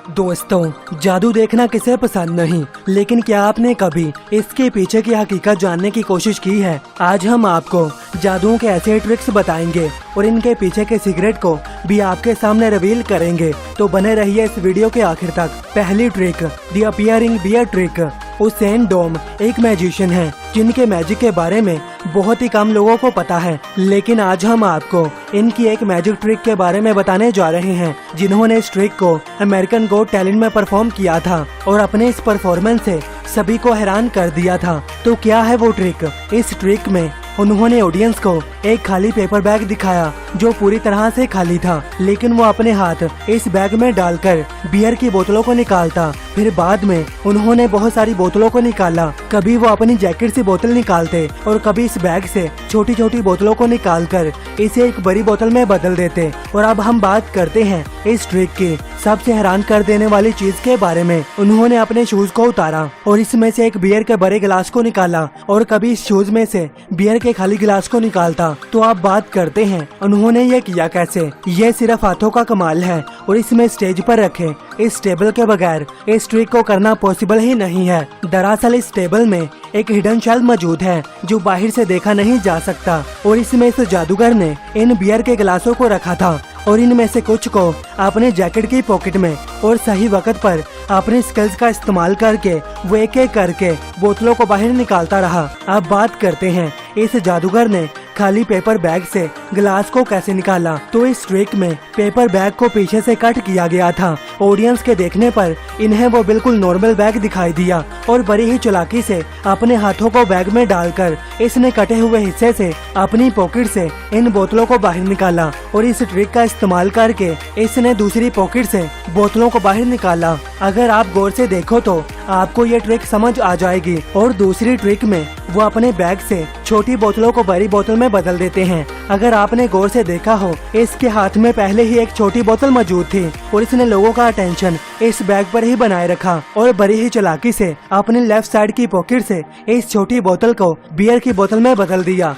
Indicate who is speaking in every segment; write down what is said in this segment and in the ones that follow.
Speaker 1: दोस्तों, जादू देखना किसे पसंद नहीं, लेकिन क्या आपने कभी इसके पीछे की हकीकत जानने की कोशिश की है? आज हम आपको जादुओं के ऐसे ट्रिक्स बताएंगे और इनके पीछे के सीक्रेट को भी आपके सामने रिवील करेंगे। तो बने रहिए इस वीडियो के आखिर तक। पहली trick, the appearing bear trick. उसेन डोम एक मैजिशियन है जिनके मैजिक के बारे में बहुत ही कम लोगों को पता है, लेकिन आज हम आपको इनकी एक मैजिक ट्रिक के बारे में बताने जा रहे हैं जिन्होंने इस ट्रिक को अमेरिकन गॉट टैलेंट में परफॉर्म किया था और अपने इस परफॉर्मेंस से सभी को हैरान कर दिया था। तो क्या है वो ट्रिक? इस ट्रिक में उन्होंने ऑडियंस को एक खाली पेपर बैग दिखाया जो पूरी तरह से खाली था, लेकिन वो अपने हाथ इस बैग में डालकर बियर की बोतलों को निकालता। फिर बाद में उन्होंने बहुत सारी बोतलों को निकाला। कभी वो अपनी जैकेट से बोतल निकालते और कभी इस बैग से छोटी छोटी बोतलों को निकालकर इसे एक बड़ी बोतल में बदल देते। और अब हम बात करते हैं इस ट्रिक की सबसे हैरान कर देने वाली चीज के बारे में। उन्होंने अपने शूज को उतारा और इसमें से एक बियर के बड़े गिलास को निकाला और कभी इस शूज में से बियर के खाली गिलास को निकालता। तो आप बात करते हैं उन्होंने ये किया कैसे? ये सिर्फ हाथों का कमाल है और इसमें स्टेज पर रखे इस टेबल के बगैर इस ट्रिक को करना पॉसिबल ही नहीं है। दरअसल इस टेबल में एक हिडन शेल्फ मौजूद है जो बाहर से देखा नहीं जा सकता और इसमें इस जादूगर ने इन बियर के गिलासों को रखा था और इनमें से कुछ को अपने जैकेट की पॉकेट में और सही वक्त पर अपने स्किल्स का इस्तेमाल करके वो एक एक करके बोतलों को बाहर निकालता रहा। अब बात करते हैं इस जादूगर ने खाली पेपर बैग से गिलास को कैसे निकाला। तो इस ट्रिक में पेपर बैग को पीछे से कट किया गया था। ऑडियंस के देखने पर इन्हें वो बिल्कुल नॉर्मल बैग दिखाई दिया और बड़ी ही चालाकी से अपने हाथों को बैग में डालकर इसने कटे हुए हिस्से से अपनी पॉकेट से इन बोतलों को बाहर निकाला और इस ट्रिक का इस्तेमाल करके इसने दूसरी पॉकेट से बोतलों को बाहर निकाला। अगर आप गौर से देखो तो आपको ये ट्रिक समझ आ जाएगी। और दूसरी ट्रिक में वो अपने बैग से छोटी बोतलों को बड़ी बोतल में बदल देते हैं। अगर आपने गौर से देखा हो, इसके हाथ में पहले ही एक छोटी बोतल मौजूद थी और इसने लोगों का अटेंशन इस बैग पर ही बनाए रखा और बड़ी ही चालाकी से अपनी लेफ्ट साइड की पॉकेट से इस छोटी बोतल को बियर की बोतल में बदल दिया।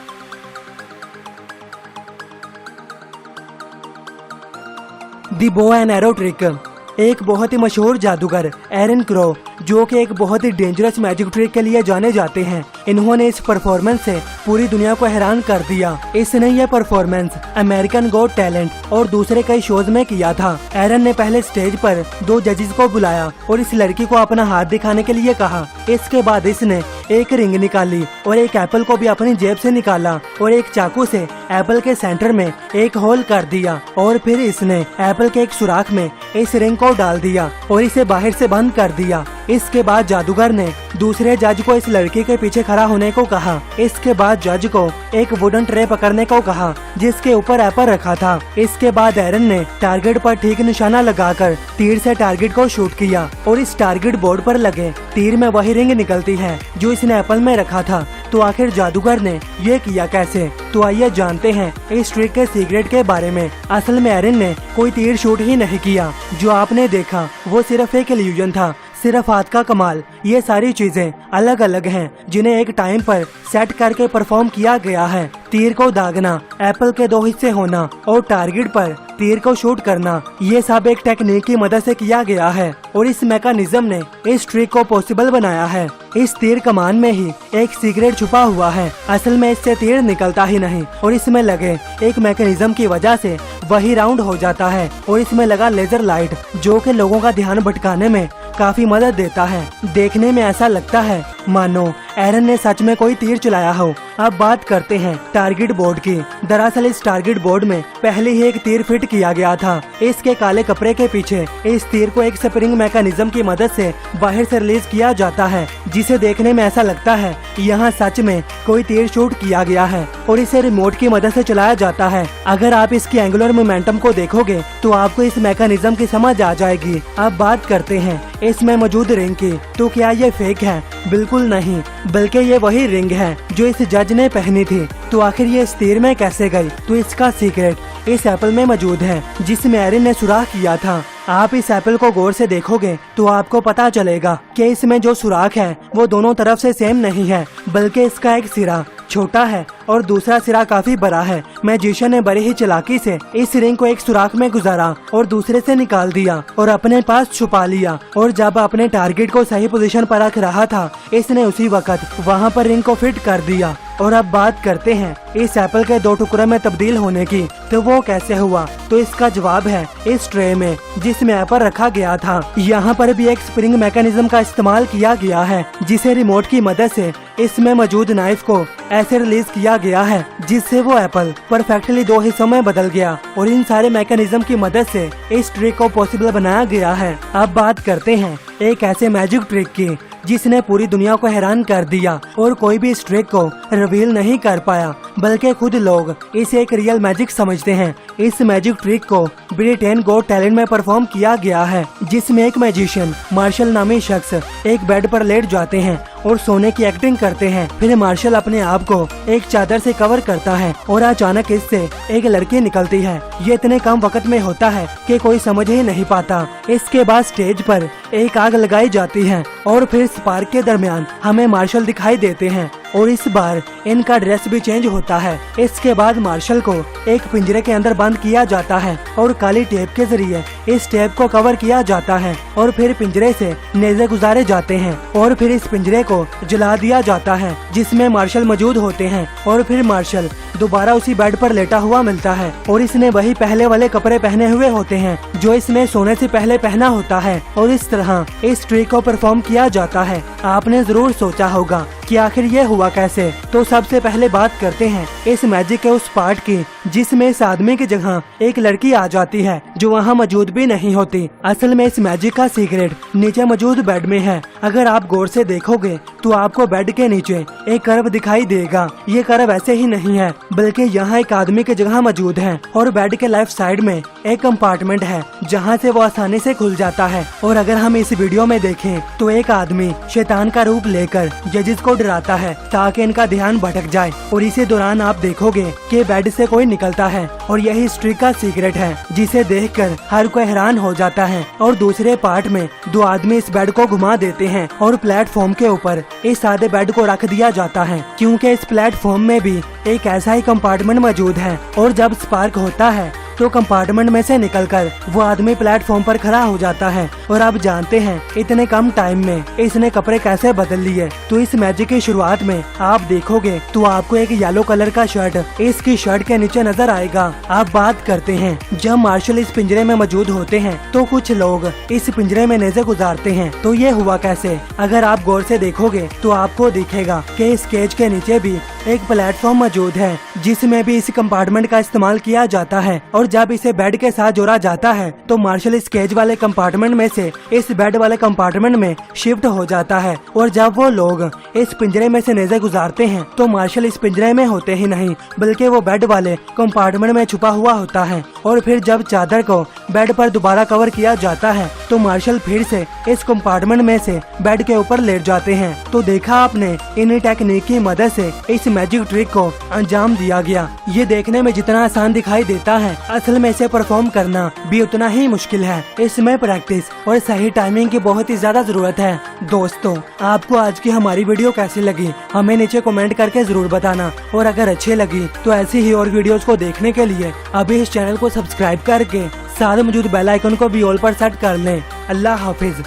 Speaker 1: दी बो एंड एरो ट्रिक। एक बहुत ही मशहूर जादूगर एरन क्रो, जो कि एक बहुत ही डेंजरस मैजिक ट्रिक के लिए जाने जाते हैं, इन्होंने इस परफॉर्मेंस से पूरी दुनिया को हैरान कर दिया। इसने यह परफॉर्मेंस अमेरिकन गॉट टैलेंट और दूसरे कई शोज में किया था। एरन ने पहले स्टेज पर 2 जजेस को बुलाया और इस लड़की को अपना हाथ दिखाने के लिए कहा। इसके बाद इसने एक रिंग निकाली और एक एप्पल को भी अपनी जेब से निकाला और एक चाकू से एप्पल के सेंटर में एक होल कर दिया और फिर इसने एप्पल के एक सुराख में इस रिंग को डाल दिया और इसे बाहर से बंद कर दिया। इसके बाद जादूगर ने दूसरे जज को इस लड़की के पीछे खड़ा होने को कहा। इसके बाद जज को एक वुडन ट्रे पकड़ने को कहा जिसके ऊपर एप्पल रखा था। इसके बाद एरन ने टारगेट पर ठीक निशाना लगाकर तीर से टारगेट को शूट किया और इस टारगेट बोर्ड पर लगे तीर में वही रिंग निकलती है जो इसने एप्पल में रखा था। तो आखिर जादूगर ने ये किया कैसे? तो आइए जानते हैं इस ट्रिक के सीक्रेट के बारे में। असल में एरन ने कोई तीर शूट ही नहीं किया, जो आपने देखा वो सिर्फ एक इल्यूजन था, सिर्फ हाथ का कमाल। ये सारी चीजें अलग अलग हैं जिन्हें एक टाइम पर सेट करके परफॉर्म किया गया है। तीर को दागना, एप्पल के 2 हिस्से होना और टारगेट पर तीर को शूट करना, ये सब एक टेक्निक की मदद से किया गया है और इस मैकेनिज्म ने इस ट्रिक को पॉसिबल बनाया है। इस तीर कमान में ही एक सीक्रेट छुपा हुआ है। असल में इससे तीर निकलता ही नहीं और इसमें लगे एक मैकेनिज्म की वजह से वही राउंड हो जाता है और इसमें लगा लेजर लाइट जो कि लोगों का ध्यान भटकाने में काफी मदद देता है। देखने में ऐसा लगता है मानो एरन ने सच में कोई तीर चलाया हो। अब बात करते हैं टारगेट बोर्ड की। दरअसल इस टारगेट बोर्ड में पहले ही एक तीर फिट किया गया था। इसके काले कपड़े के पीछे इस तीर को एक स्प्रिंग मैकेनिज्म की मदद से बाहर से रिलीज किया जाता है, जिसे देखने में ऐसा लगता है यहाँ सच में कोई तीर शूट किया गया है और इसे रिमोट की मदद से चलाया जाता है। अगर आप इसकी एंगुलर मोमेंटम को देखोगे तो आपको इस मैकेनिज्म की समझ आ जाएगी। अब बात करते हैं इसमें मौजूद रिंग की। तो क्या ये फेक है? बिल्कुल नहीं, बल्कि ये वही रिंग है जो इस जज ने पहनी थी। तो आखिर ये इस तीर में कैसे गई? तो इसका सीक्रेट इस एप्पल में मौजूद है जिसमें एरन ने सुराख किया था। आप इस एप्पल को गौर से देखोगे तो आपको पता चलेगा कि इसमें जो सुराख है वो दोनों तरफ से सेम नहीं है, बल्कि इसका एक सिरा छोटा है और दूसरा सिरा काफी बड़ा है। मैजिशियन ने बड़ी ही चालाकी से इस रिंग को एक सुराख में गुजारा और दूसरे से निकाल दिया और अपने पास छुपा लिया। और जब अपने टारगेट को सही पोजीशन पर रख रहा था, इसने उसी वक्त वहां पर रिंग को फिट कर दिया। और अब बात करते हैं इस एप्पल के 2 टुकड़ों में तब्दील होने की, तो वो कैसे हुआ? तो इसका जवाब है इस ट्रे में जिसमें एप्पल रखा गया था। यहाँ पर भी एक स्प्रिंग मैकेनिज्म का इस्तेमाल किया गया है, जिसे रिमोट की मदद से इसमें मौजूद नाइफ को ऐसे रिलीज किया गया है जिससे वो एप्पल परफेक्टली 2 हिस्सों में बदल गया। और इन सारे मैकेनिज्म की मदद से इस ट्रिक को पॉसिबल बनाया गया है। अब बात करते हैं एक ऐसे मैजिक ट्रिक की जिसने पूरी दुनिया को हैरान कर दिया और कोई भी इस ट्रिक को रिवील नहीं कर पाया, बल्कि खुद लोग इसे एक रियल मैजिक समझते हैं। इस मैजिक ट्रिक को ब्रिटेन गॉट टैलेंट में परफॉर्म किया गया है, जिसमें एक मैजिशियन मार्शल नामी शख्स एक बेड पर लेट जाते हैं और सोने की एक्टिंग करते हैं। फिर मार्शल अपने आप को एक चादर से कवर करता है और अचानक इससे एक लड़की निकलती है। ये इतने कम वक्त में होता है कि कोई समझ ही नहीं पाता। इसके बाद स्टेज पर एक आग लगाई जाती है और फिर स्पार्क के दरमियान हमें मार्शल दिखाई देते हैं और इस बार इनका ड्रेस भी चेंज होता है। इसके बाद मार्शल को एक पिंजरे के अंदर बंद किया जाता है और काली टेप के जरिए इस टेप को कवर किया जाता है और फिर पिंजरे से नेज़े गुजारे जाते हैं और फिर इस पिंजरे को जला दिया जाता है जिसमें मार्शल मौजूद होते हैं। और फिर मार्शल दोबारा उसी बेड पर लेटा हुआ मिलता है और इसने वही पहले वाले कपड़े पहने हुए होते हैं जो इसने सोने से पहले पहना होता है। और इस तरह इस ट्रिक को परफॉर्म किया जाता है। आपने जरूर सोचा होगा कि आखिर ये हुआ कैसे। तो सबसे पहले बात करते हैं इस मैजिक के उस पार्ट की जिसमें इस आदमी की जगह एक लड़की आ जाती है जो वहाँ मौजूद भी नहीं होती। असल में इस मैजिक का सीक्रेट नीचे मौजूद बेड में है। अगर आप गौर से देखोगे तो आपको बेड के नीचे एक कर्व दिखाई देगा। ये कर्व ऐसे ही नहीं है, बल्कि यहाँ एक आदमी की जगह मौजूद है और बेड के लेफ्ट साइड में एक कंपार्टमेंट है जहाँ से वो आसानी से खुल जाता है। और अगर हम इस वीडियो में देखें तो एक आदमी शैतान का रूप लेकर जजेस को डराता है ताकि इनका ध्यान भटक जाए। और इसी दौरान आप देखोगे कि बेड से कोई निकलता है और यही इस ट्रिक का सीक्रेट है जिसे देखकर हर कोई हैरान हो जाता है। और दूसरे पार्ट में 2 आदमी इस बेड को घुमा देते हैं और प्लेटफॉर्म के ऊपर इस सादे बेड को रख दिया जाता है, क्योंकि इस प्लेटफॉर्म में भी एक ऐसा ही कंपार्टमेंट मौजूद है। और जब स्पार्क होता है तो कंपार्टमेंट में से निकलकर वो आदमी प्लेटफॉर्म पर खड़ा हो जाता है। और आप जानते हैं इतने कम टाइम में इसने कपड़े कैसे बदल लिए। तो इस मैजिक की शुरुआत में आप देखोगे तो आपको एक येलो कलर का शर्ट इसकी शर्ट के नीचे नजर आएगा। आप बात करते हैं जब मार्शल इस पिंजरे में मौजूद होते हैं तो कुछ लोग इस पिंजरे में नेज़े गुजारते हैं। तो ये हुआ कैसे? अगर आप गौर से देखोगे तो आपको दिखेगा कि इस केज के नीचे भी एक प्लेटफॉर्म मौजूद है जिसमें भी इस कंपार्टमेंट का इस्तेमाल किया जाता है। और जब इसे बेड के साथ जोड़ा जाता है तो मार्शल इस केज वाले कंपार्टमेंट में से इस बेड वाले कंपार्टमेंट में शिफ्ट हो जाता है। और जब वो लोग इस पिंजरे में से नेज़े गुजारते हैं तो मार्शल इस पिंजरे में होते ही नहीं, बल्कि वो बेड वाले कंपार्टमेंट में छुपा हुआ होता है। और फिर जब चादर को बेड पर दोबारा कवर किया जाता है तो मार्शल फिर से इस कंपार्टमेंट में से बेड के ऊपर लेट जाते हैं। तो देखा आपने, इन टेक्निक की मदद से इस मैजिक ट्रिक को अंजाम दिया गया। ये देखने में जितना आसान दिखाई देता है, असल में इसे परफॉर्म करना भी उतना ही मुश्किल है। इसमें प्रैक्टिस और सही टाइमिंग की बहुत ही ज्यादा जरूरत है। दोस्तों, आपको आज की हमारी वीडियो कैसी लगी हमें नीचे कमेंट करके जरूर बताना। और अगर अच्छी लगी तो ऐसी ही और वीडियोस को देखने के लिए अभी इस चैनल को सब्सक्राइब करके साथ मौजूद बेल आइकन को भी ऑल पर सेट कर लें। अल्लाह हाफिज।